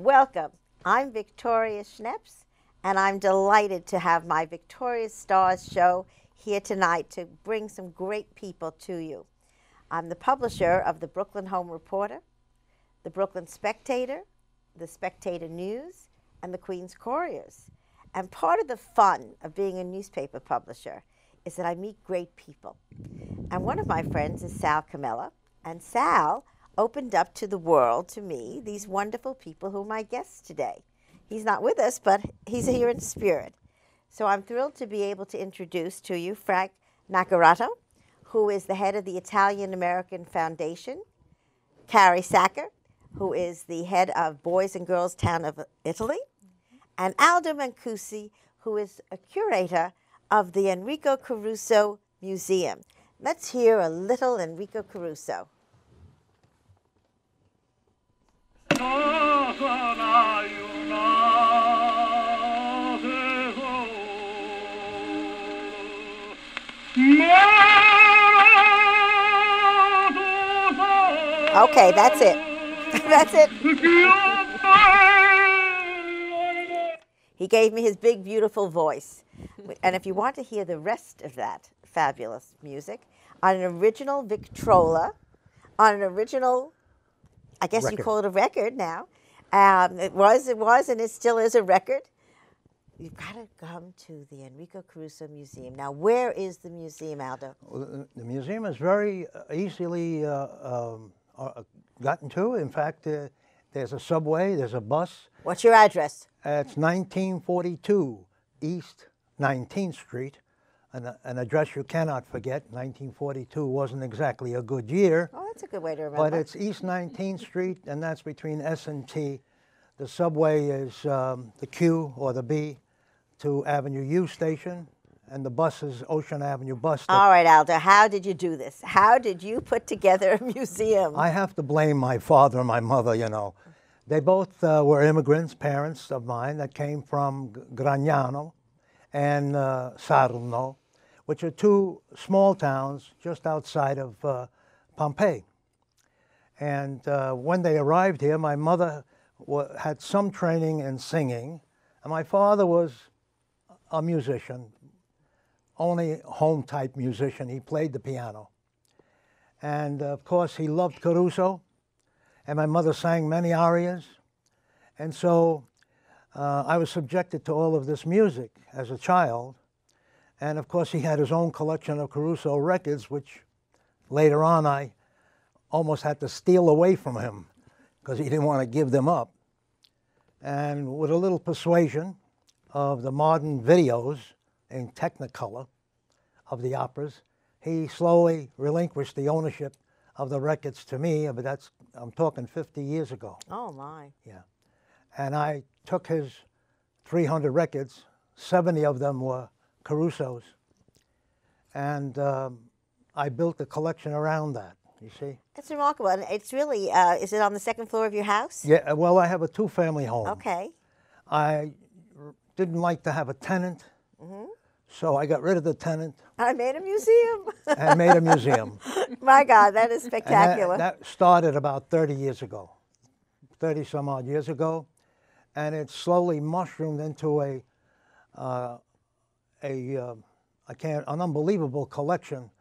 Welcome. I'm Victoria Schneps, and I'm delighted to have my Victoria Stars show here tonight to bring some great people to you. I'm the publisher of the Brooklyn Home Reporter, the Brooklyn Spectator, the Spectator News, and the Queens Couriers. And part of the fun of being a newspaper publisher is that I meet great people. And one of my friends is Sal Camella, and Sal opened up to the world, to me, these wonderful people who are my guests today. He's not with us, but he's here in spirit. So I'm thrilled to be able to introduce to you Frank Naccarato, who is the head of the Italian-American Foundation, Carrie Sacker, who is the head of Boys and Girls Town of Italy, and Aldo Mancusi, who is a curator of the Enrico Caruso Museum. Let's hear a little Enrico Caruso. Okay, that's it. That's it. He gave me his big, beautiful voice. And if you want to hear the rest of that fabulous music, on an original Victrola, on an original, I guess you call it a record now. It was, and it still is a record. You've got to come to the Enrico Caruso Museum. Now, where is the museum, Aldo? Well, the museum is very easily gotten to. In fact, there's a subway, there's a bus. What's your address? It's 1942 East 19th Street, an address you cannot forget. 1942 wasn't exactly a good year. Oh, that's a good way to remember. But it's East 19th Street, and that's between S and T. The subway is the Q or the B to Avenue U station, and the bus is Ocean Avenue bus. All right, Aldo, how did you do this? How did you put together a museum? I have to blame my father and my mother, you know. They both were immigrants, parents of mine, that came from Gragnano and Sarno, which are two small towns just outside of Pompeii. And when they arrived here, my mother had some training in singing, and my father was a musician, only home-type musician. He played the piano. And, of course, he loved Caruso, and my mother sang many arias. And so I was subjected to all of this music as a child. And, of course, he had his own collection of Caruso records, which later on I almost had to steal away from him because he didn't want to give them up. And with a little persuasion of the modern videos in Technicolor of the operas, he slowly relinquished the ownership of the records to me, but that's, I'm talking 50 years ago. Oh, my. Yeah. And I took his 300 records, 70 of them were Caruso's, and I built a collection around that, you see. That's remarkable. And it's really, is it on the second floor of your house? Yeah, well, I have a two-family home. Okay. I didn't like to have a tenant, so I got rid of the tenant. I made a museum. And made a museum. My God, that is spectacular. And that started about 30 years ago, 30 some odd years ago, and it slowly mushroomed into an unbelievable collection.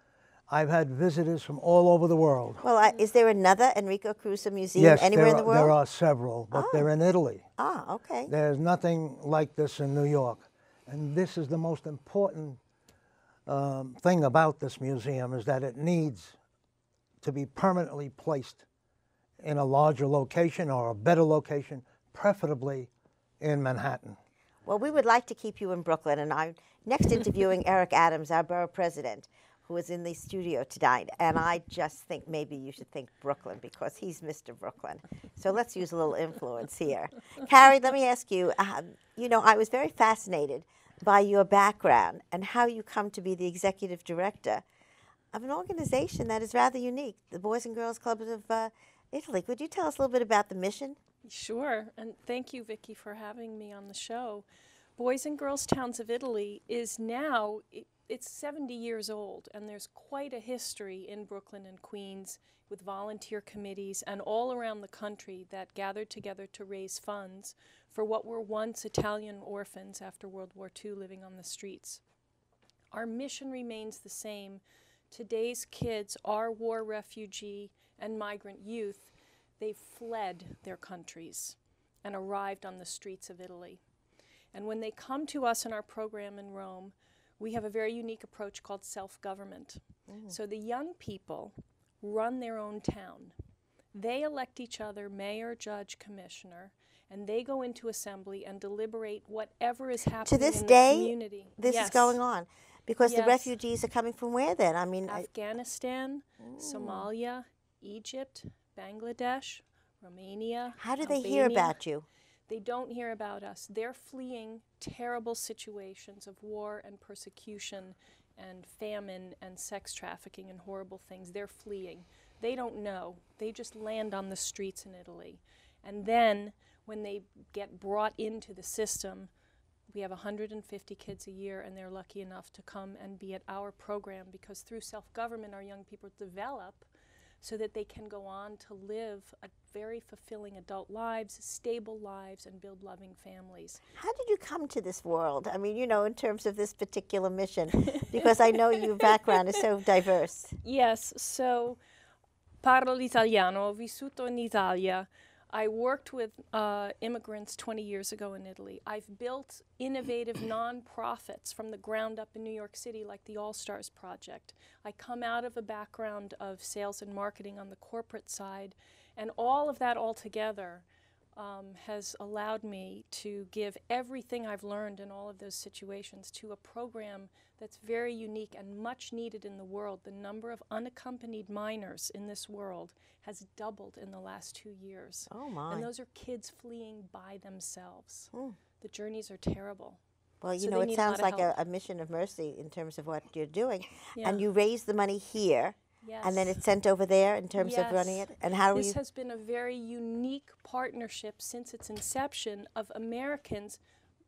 I've had visitors from all over the world. Well, is there another Enrico Caruso Museum anywhere in the world? There are several, but they're in Italy. Ah, okay. There's nothing like this in New York. And this is the most important thing about this museum, is that it needs to be permanently placed in a larger location or a better location, preferably in Manhattan. Well, we would like to keep you in Brooklyn, and I'm next interviewing Eric Adams, our borough president, who is in the studio tonight. And I just think maybe you should think Brooklyn, because he's Mr. Brooklyn. So let's use a little influence here. Carrie, let me ask you, you know, I was very fascinated by your background and how you come to be the executive director of an organization that is rather unique, the Boys and Girls Club of Italy. Could you tell us a little bit about the mission? Sure, and thank you, Vicki, for having me on the show. Boys and Girls Towns of Italy is now it's 70 years old, and there's quite a history in Brooklyn and Queens with volunteer committees and all around the country that gathered together to raise funds for what were once Italian orphans after World War II living on the streets. Our mission remains the same. Today's kids are war refugee and migrant youth. They fled their countries and arrived on the streets of Italy. And when they come to us in our program in Rome, we have a very unique approach called self-government. So the young people run their own town. They elect each other mayor, judge, commissioner, and they go into assembly and deliberate whatever is happening To this in day, the community. this Yes. is going on. Because the Yes. refugees are coming from where then? I mean, Afghanistan, Somalia, Egypt, Bangladesh, Romania. how do they hear Albania. about you? They don't hear about us. They're fleeing terrible situations of war and persecution and famine and sex trafficking and horrible things. They're fleeing. They don't know. They just land on the streets in Italy. And then when they get brought into the system, we have 150 kids a year, and they're lucky enough to come and be at our program, because through self-government our young people develop so that they can go on to live a very fulfilling adult lives, stable lives, and build loving families. How did you come to this world? I mean, you know, in terms of this particular mission, because I know your background is so diverse. Yes, so parlo l'italiano, ho vissuto in Italia. I worked with immigrants 20 years ago in Italy. I've built innovative nonprofits from the ground up in New York City, like the All Stars Project. I come out of a background of sales and marketing on the corporate side, and all of that all together has allowed me to give everything I've learned in all of those situations to a program that's very unique and much needed in the world. The number of unaccompanied minors in this world has doubled in the last 2 years. Oh, my. And those are kids fleeing by themselves. The journeys are terrible. Well, you So know, they it need a lot sounds of like help. a mission of mercy in terms of what you're doing. Yeah. And you raise the money here, and then Yes. it's sent over there in terms of running Yes. it. And how do This you? has been a very unique partnership since its inception of Americans,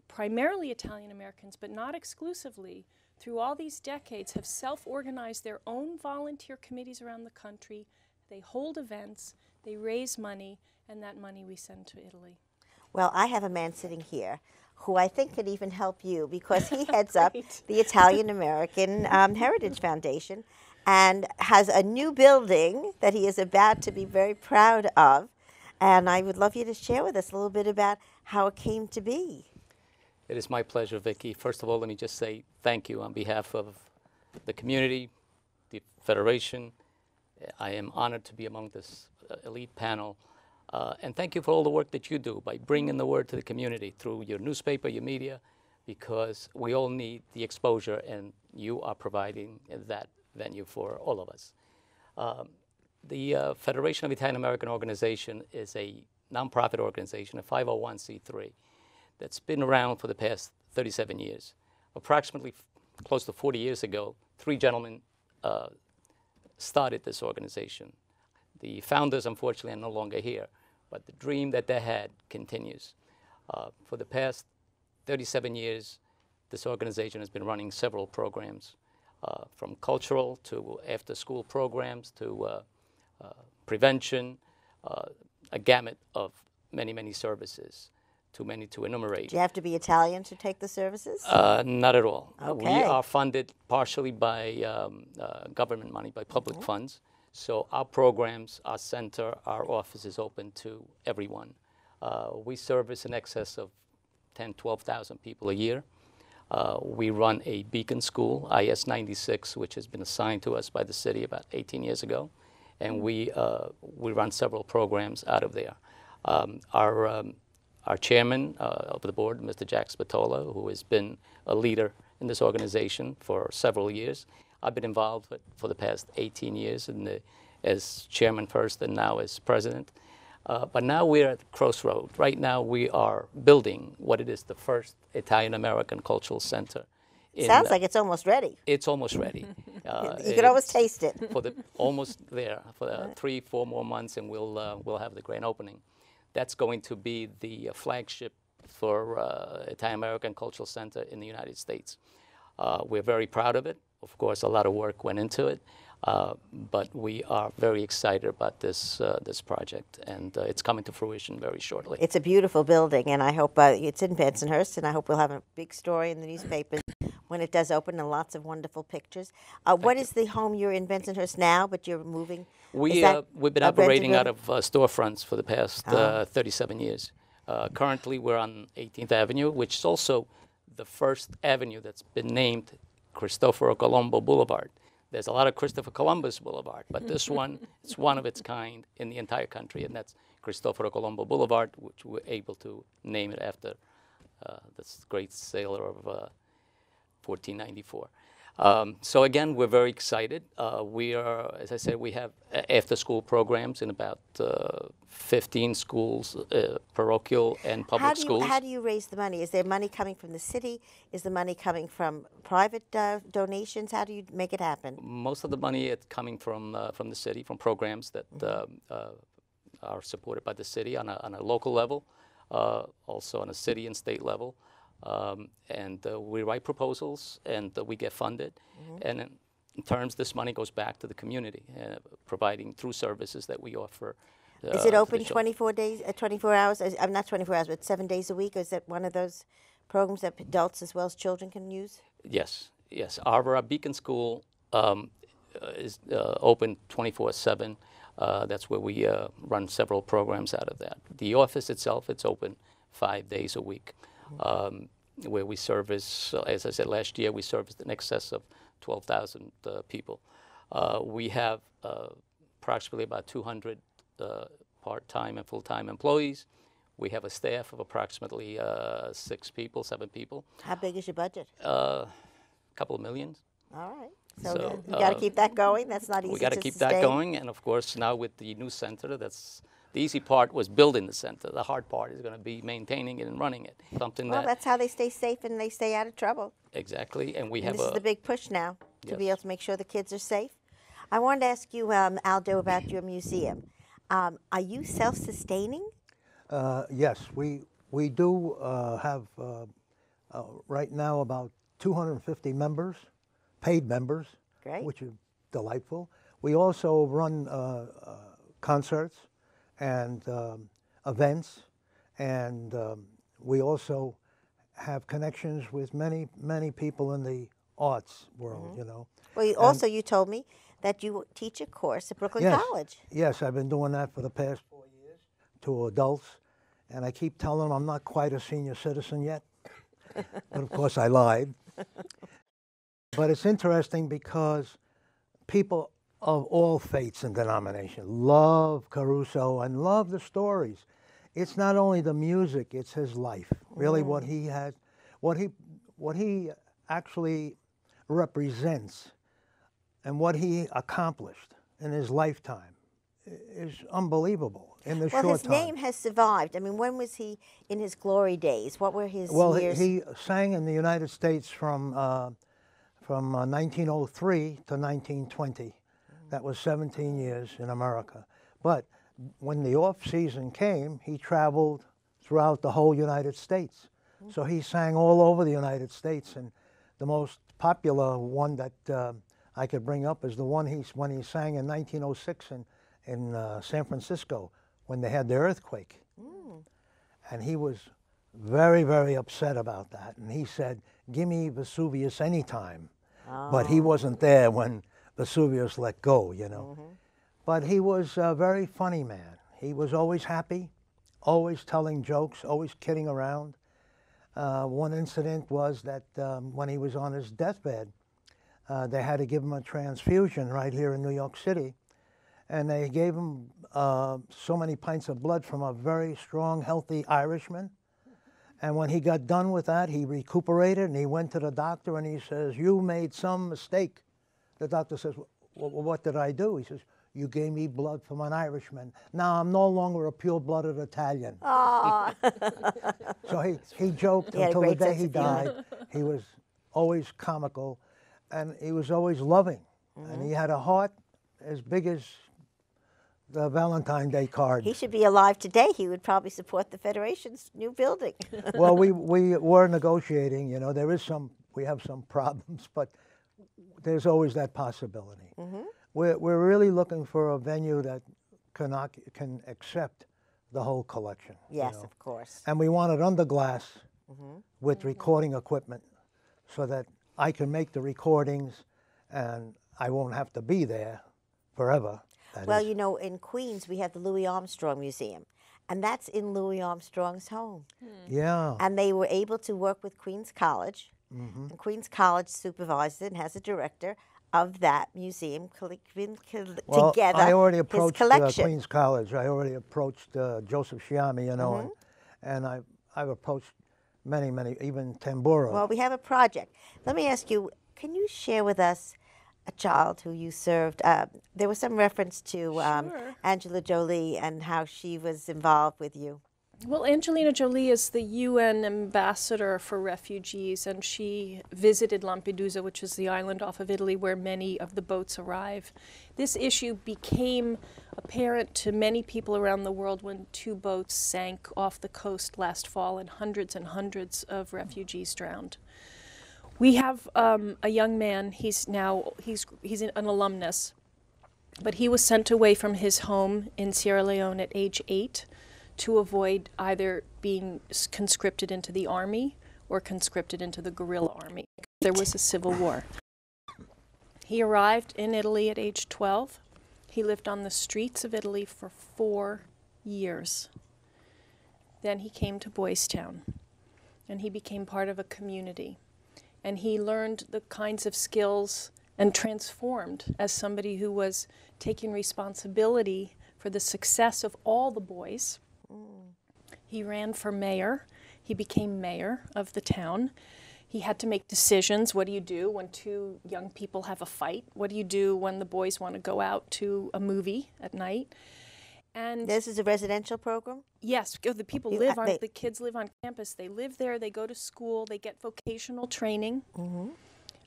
primarily Italian Americans, but not exclusively, through all these decades have self-organized their own volunteer committees around the country. They hold events, they raise money, and that money we send to Italy. Well, I have a man sitting here who I think could even help you, because he heads up Great. the Italian American Heritage Foundation and has a new building that he is about to be very proud of. And I would love you to share with us a little bit about how it came to be. It is my pleasure, Vicki. First of all, let me just say thank you on behalf of the community, the Federation. I am honored to be among this elite panel. And thank you for all the work that you do by bringing the word to the community through your newspaper, your media, because we all need the exposure, and you are providing that venue for all of us. The Federation of Italian American Organization is a nonprofit organization, a 501c3, that's been around for the past 37 years. Approximately close to 40 years ago, 3 gentlemen started this organization. The founders, unfortunately, are no longer here, but the dream that they had continues. For the past 37 years, this organization has been running several programs, from cultural to after-school programs to prevention, a gamut of many, many services, too many to enumerate. Do you have to be Italian to take the services? Not at all. We Okay. are funded partially by government money, by public funds. So our programs, our center, our office is open to everyone. We service in excess of 10, 12,000 people a year. We run a beacon school, IS 96, which has been assigned to us by the city about 18 years ago. And we run several programs out of there. Our chairman of the board, Mr. Jack Spatola, who has been a leader in this organization for several years. I've been involved for the past 18 years as chairman first and now as president. But now we're at the crossroad. Right now we are building what it is, the first Italian American Cultural Center. Sounds like it's almost ready. It's almost ready. You can always taste it. For almost there for 3, 4 more months, and we'll have the grand opening. That's going to be the flagship for Italian American Cultural Center in the United States. We're very proud of it. Of course, a lot of work went into it, but we are very excited about this this project, and it's coming to fruition very shortly. It's a beautiful building, and I hope it's in Bensonhurst, and I hope we'll have a big story in the newspapers when it does open, and lots of wonderful pictures. What is the home? You're in Bensonhurst now, but you're moving? We've been operating out of storefronts for the past 37 years. Currently, we're on 18th Avenue, which is also the first avenue that's been named Cristoforo Colombo Boulevard. There's a lot of Christopher Columbus Boulevard, but this one is one of its kind in the entire country, and that's Cristoforo Colombo Boulevard, which we're able to name it after this great sailor of 1494. So again, we're very excited. We are, as I said, we have after-school programs in about 15 schools, parochial and public schools. How do you raise the money? Is there money coming from the city? Is the money coming from private donations? How do you make it happen? Most of the money is coming from the city, from programs that are supported by the city on a local level, also on a city and state level. And we write proposals, and we get funded. And in terms, this money goes back to the community, providing through services that we offer. Is it open 24 days, 24 hours? I'm not 24 hours, but 7 days a week? Is that one of those programs that adults as well as children can use? Yes, yes. Our Beacon School is open 24/7. That's where we run several programs out of that. The office itself, it's open 5 days a week. Where we service, as I said last year, we serviced in excess of 12,000 people. We have approximately about 200 part-time and full-time employees. We have a staff of approximately 7 people. How big is your budget? A couple of millions. All right. So you got to keep that going. That's not easy. We got to keep that going, and of course now with the new center, the easy part was building the center. The hard part is going to be maintaining it and running it. That's how they stay safe and they stay out of trouble. Exactly, and this is the big push now to be able to make sure the kids are safe. I wanted to ask you, Aldo, about your museum. Are you self-sustaining? Yes, we do have right now about 250 members, paid members, which is delightful. We also run concerts and events, and we also have connections with many people in the arts world, you know. Well, you told me that you teach a course at Brooklyn College. Yes, I've been doing that for the past 4 years to adults, and I keep telling them I'm not quite a senior citizen yet, but of course I lied. But it's interesting because people of all faiths and denominations love Caruso and love the stories. It's not only the music, it's his life. Really what he had, what he actually represents and what he accomplished in his lifetime is unbelible in the short time. Well, his name has survived. I mean, when was he in his glory days? What were his years? Well, he sang in the United States from 1903 to 1920. That was 17 years in America. But when the off-season came, he traveled throughout the whole United States. So he sang all over the United States, and the most popular one that I could bring up is the one when he sang in 1906 in San Francisco when they had the earthquake. And he was very, very upset about that. And he said, "Give me Vesuvius anytime." But he wasn't there when Vesuvius let go, you know. But he was a very funny man. He was always happy, always telling jokes, always kidding around. One incident was that when he was on his deathbed, they had to give him a transfusion right here in New York City. And they gave him so many pints of blood from a very strong, healthy Irishman. And when he got done with that, he recuperated, and he went to the doctor, and he says, "You made some mistake." The doctor says, "What did I do?" He says, "You gave me blood from an Irishman. Now I'm no longer a pure-blooded Italian." So he joked until the day he died. He was always comical, and he was always loving. And he had a heart as big as the Valentine Day card. He should be alive today. He would probably support the Federation's new building. Well, we were negotiating. You know, there is some we have some problems, but there's always that possibility. We're really looking for a venue that can accept the whole collection. Yes, of course. And we want it under glass with recording equipment so that I can make the recordings and I won't have to be there forever. Well, you know, in Queens, we have the Louis Armstrong Museum, and that's in Louis Armstrong's home. Yeah. And they were able to work with Queens College, and Queens College supervises it and has a director of that museum Well, together I already his approached collection. Queens College. I already approached Joseph Sciammi, you know, and I've approached many, even Tamburo. Well, we have a project. Let me ask you, can you share with us a child who you served? There was some reference to Sure. Angela Jolie and how she was involved with you. Well, Angelina Jolie is the UN ambassador for refugees, and she visited Lampedusa, which is the island off of Italy where many of the boats arrive. This issue became apparent to many people around the world when 2 boats sank off the coast last fall and hundreds of refugees drowned. We have a young man, he's an alumnus, but he was sent away from his home in Sierra Leone at age 8 to avoid either being conscripted into the army or conscripted into the guerrilla army. There was a civil war. He arrived in Italy at age 12. He lived on the streets of Italy for 4 years. Then he came to Boys Town, and he became part of a community. And he learned the kinds of skills and transformed as somebody who was taking responsibility for the success of all the boys. He ran for mayor. He became mayor of the town. He had to make decisions. What do you do when 2 young people have a fight? What do you do when the boys want to go out to a movie at night? And This is a residential program? yes, the people You- live on, they- the kids live on campus. They live there. They go to school. They get vocational training. And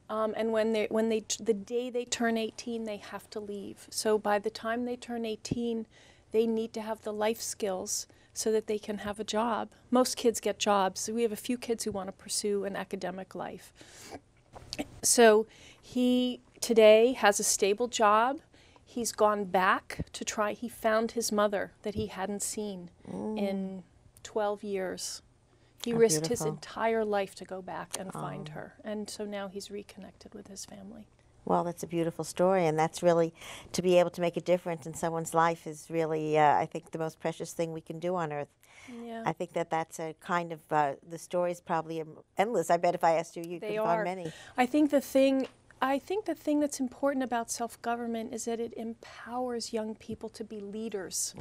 the day they turn 18, they have to leave. So by the time they turn 18, they need to have the life skills so that they can have a job. Most kids get jobs. So we have a few kids who want to pursue an academic life. So he today has a stable job. He's gone back to try. He found his mother that he hadn't seen in 12 years. He How risked his beautiful. entire life to go back and find her. And so now he's reconnected with his family. Well, that's a beautiful story, and that's really, to be able to make a difference in someone's life is really, I think, the most precious thing we can do on earth. Yeah. I think that's a kind of, the stories probably endless. I bet if I asked you, you They could are. find many. I think the thing that's important about self-government is that it empowers young people to be leaders.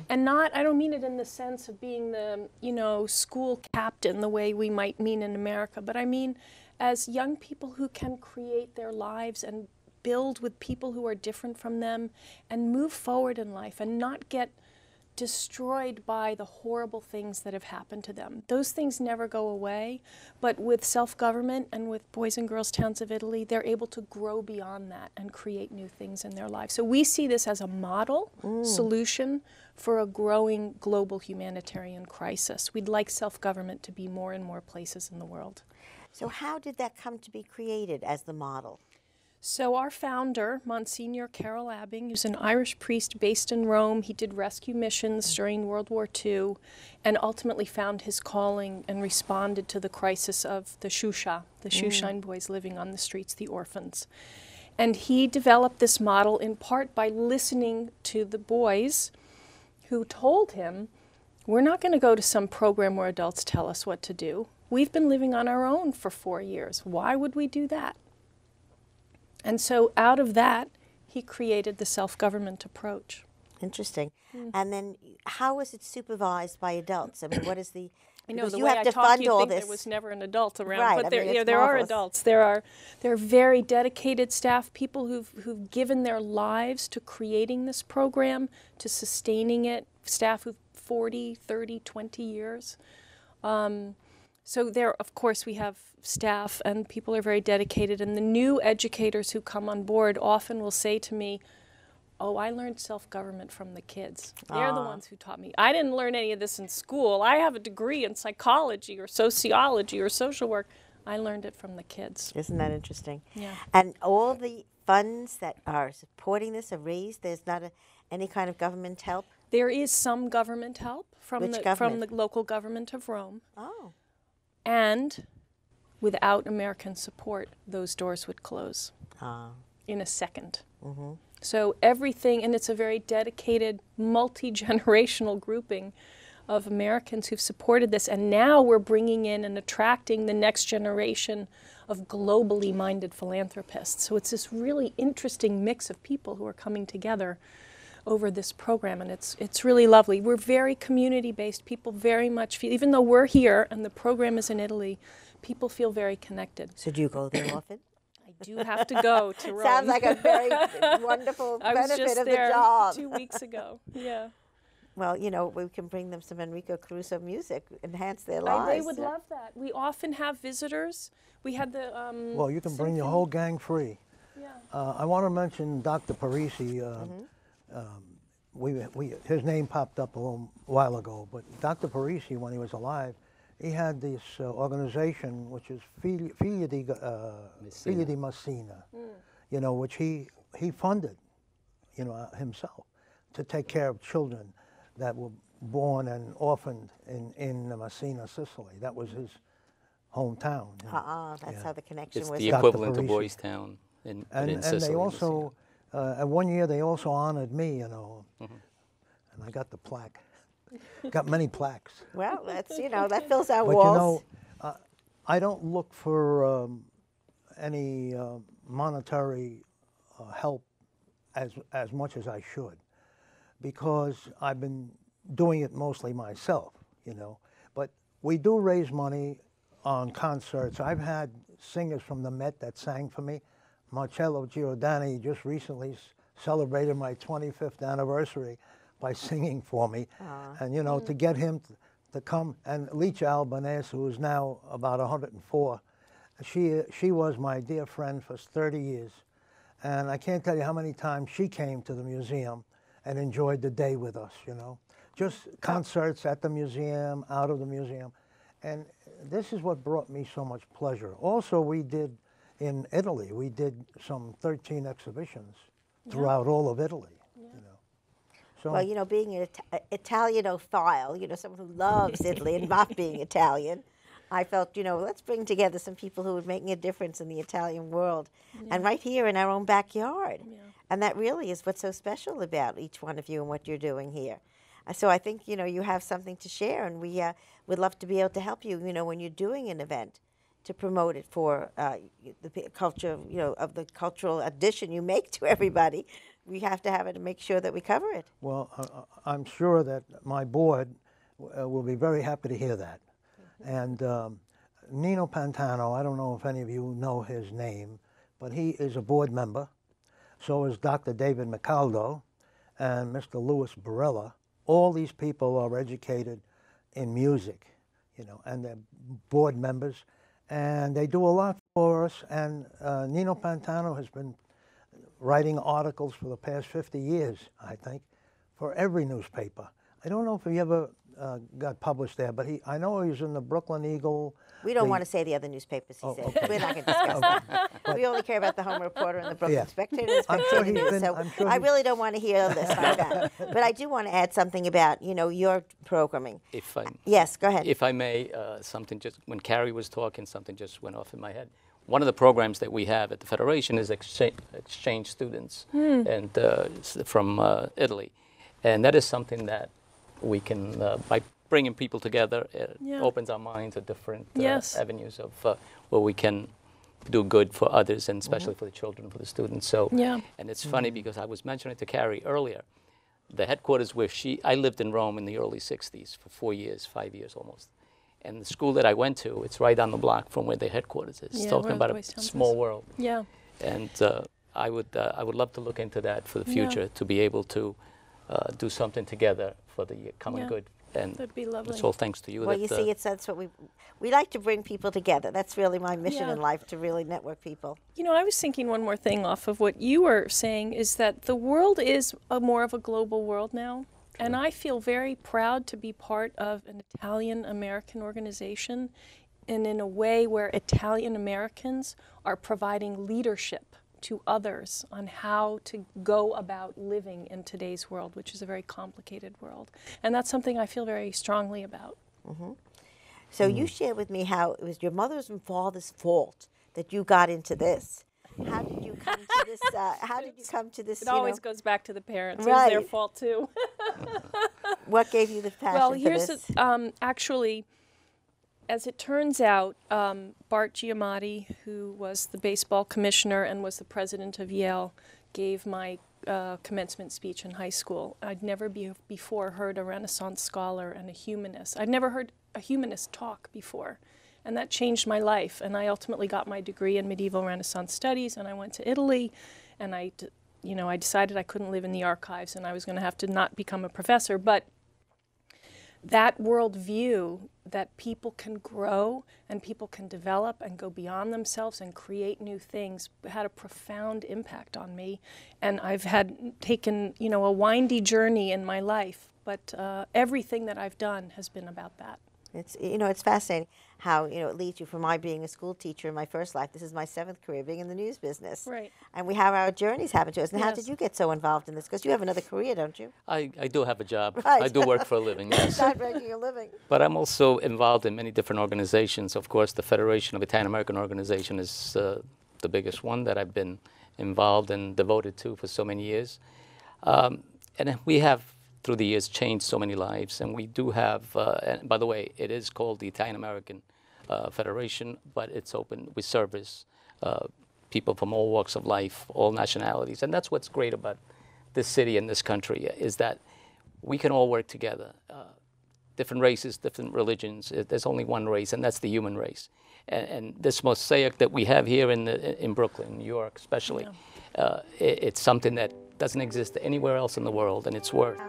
And I don't mean it in the sense of being the, school captain the way we might mean in America, but I mean as young people who can create their lives and build with people who are different from them and move forward in life and not get destroyed by the horrible things that have happened to them. Those things never go away, but with self-government and with Boys and Girls Towns of Italy, they're able to grow beyond that and create new things in their lives. So we see this as a model solution for a growing global humanitarian crisis. We'd like self-government to be more and more places in the world. So how did that come to be created as the model? So our founder, Monsignor Carol Abbing, who's an Irish priest based in Rome, he did rescue missions during World War II and ultimately found his calling and responded to the crisis of the Shusha, the Shoeshine boys living on the streets, the orphans. And he developed this model in part by listening to the boys who told him, we're not going to go to some program where adults tell us what to do. We've been living on our own for 4 years. Why would we do that? And so out of that, he created the self-government approach. Interesting. And then how is it supervised by adults? I mean, what is the... I know because the you way have I to talk, fund you'd all think this. there was never an adult around, Right, but I there, mean, it's there are marvelous. adults. There are very dedicated staff, people who've given their lives to creating this program, to sustaining it, staff who've 40, 30, 20 years. So there, of course, we have staff and people are very dedicated, and the new educators who come on board often will say to me, oh, I learned self-government from the kids. They're the ones who taught me. I didn't learn any of this in school. I have a degree in psychology or sociology or social work. I learned it from the kids. Isn't that interesting? Yeah. And all the funds that are supporting this are raised. There's not any kind of government help. There is some government help from Which the government? local government of Rome. Oh. And without American support, those doors would close Ah. in a second. So everything, and it's a very dedicated, multi-generational grouping of Americans who've supported this, and now we're bringing in and attracting the next generation of globally minded philanthropists. So it's this really interesting mix of people who are coming together over this program, and it's really lovely. We're very community-based. People very much feel, even though we're here and the program is in Italy, people feel very connected. So do you go there often? I do have to go to Rome. Sounds like a very wonderful I was benefit just of the there job. 2 weeks ago. Yeah. Well, you know, we can bring them some Enrico Caruso music, enhance their They lives. would love that. We often have visitors. We had the Well, you can bring your symphony. whole gang free. Yeah. I want to mention Dr. Parisi. His name popped up a little while ago, but Dr. Parisi, when he was alive, he had this organization which is Figlia di Messina, you know, which he funded, you know, himself, to take care of children that were born and orphaned in Messina, Sicily. That was his hometown. You know. That's how the connection It's was. the Dr. equivalent of Parisi. Boys Town in Sicily. And they Messina. also, at one year, they also honored me, you know, and I got the plaque. Got many plaques. Well, that's, you know, that fills our But walls. you know, I don't look for any monetary help as much as I should, because I've been doing it mostly myself, you know. But we do raise money on concerts. I've had singers from the Met that sang for me. Marcello Giordani just recently celebrated my 25th anniversary by singing for me. And, you know, to get him to come, and Licia Albanese, who is now about 104, she was my dear friend for 30 years. And I can't tell you how many times she came to the museum and enjoyed the day with us, you know. Just concerts at the museum, out of the museum. And this is what brought me so much pleasure. Also, we did, in Italy, we did some 13 exhibitions throughout all of Italy, you know. So, Well, you know, being an Italianophile, you know, someone who loves Italy and not being Italian, I felt, you know, let's bring together some people who are making a difference in the Italian world, and right here in our own backyard. And that really is what's so special about each one of you and what you're doing here. So I think, you know, you have something to share, and we would love to be able to help you, you know, when you're doing an event, to promote it for the culture, you know, of the cultural addition you make to everybody. We have to have it and make sure that we cover it. well, I'm sure that my board will be very happy to hear that. And Nino Pantano, I don't know if any of you know his name, but he is a board member. So is Dr. David Micaldo and Mr. Louis Barella. All these people are educated in music, you know, and they're board members, and they do a lot for us. And Nino Pantano has been writing articles for the past 50 years, I think, for every newspaper. I don't know if he ever got published there, but I know he was in the Brooklyn Eagle. We don't want to say the other newspapers he said. okay. We're not going to discuss that. We only care about the Home Reporter and the Brooklyn Yeah. Spectator. And the I'm sure Spectator he's News. been- So I'm sure I he's- really don't want to hear a list like that. But I do want to add something about, you know, your programming. If I Yes, go ahead. If I may, something just, when Carrie was talking, something just went off in my head. One of the programs that we have at the Federation is exchange students and from Italy. And that is something that we can, by bringing people together, it opens our minds to different avenues of where we can do good for others, and especially for the children, for the students. So, and it's funny because I was mentioning to Carrie earlier, the headquarters where I lived in Rome in the early 60s for 4 years, 5 years almost. And the school that I went to, it's right down the block from where the headquarters is. Yeah, Talking where about the a Boys Town is. small world. Yeah. And I would love to look into that for the future, to be able to do something together for the common good. And That'd be lovely. it's all thanks to you. Well, that, you see, that's what we like to bring people together. That's really my mission in life, to really network people. You know, I was thinking one more thing off of what you were saying, is that the world is more of a global world now. And I feel very proud to be part of an Italian-American organization in a way where Italian Americans are providing leadership to others on how to go about living in today's world, which is a very complicated world. And that's something I feel very strongly about. So you shared with me how it was your mother's and father's fault that you got into this. How did you come to this? How did you come to this? It always goes back to the parents. Right. It's their fault too. What gave you the passion Well, for here's this? actually, as it turns out, Bart Giamatti, who was the baseball commissioner and was the president of Yale, gave my commencement speech in high school. I'd never before heard a Renaissance scholar and a humanist. I'd never heard a humanist talk before. And that changed my life. And I ultimately got my degree in medieval Renaissance studies, and I went to Italy, and I decided I couldn't live in the archives, and I was going to have to not become a professor. But that worldview that people can grow and people can develop and go beyond themselves and create new things had a profound impact on me. And I've taken, a windy journey in my life, but everything that I've done has been about that. It's fascinating how, it leads you from my being a school teacher in my first life. This is my 7th career, being in the news business. Right. And we have our journeys happen to us. And how Yes. did you get so involved in this? Because you have another career, don't you? I do have a job. Right. I do work for a living, yes. Not making a living. But I'm also involved in many different organizations. Of course, the Federation of Italian American Organization is the biggest one that I've been involved and devoted to for so many years. And we have, through the years, changed so many lives. And we do have, and by the way, it is called the Italian American Federation, but it's open. We service people from all walks of life, all nationalities. And that's what's great about this city and this country, is that we can all work together. Different races, different religions. There's only one race, and that's the human race. And this mosaic that we have here in Brooklyn, New York especially, it's something that doesn't exist anywhere else in the world, and it's worth.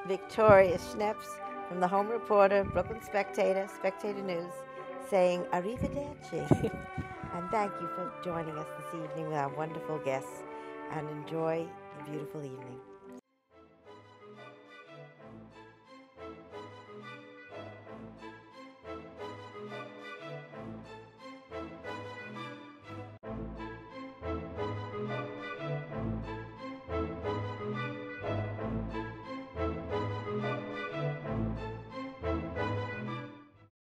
Victoria Schneps from the Home Reporter, Brooklyn Spectator, Spectator News, saying arrivederci. And thank you for joining us this evening with our wonderful guests, and enjoy the beautiful evening.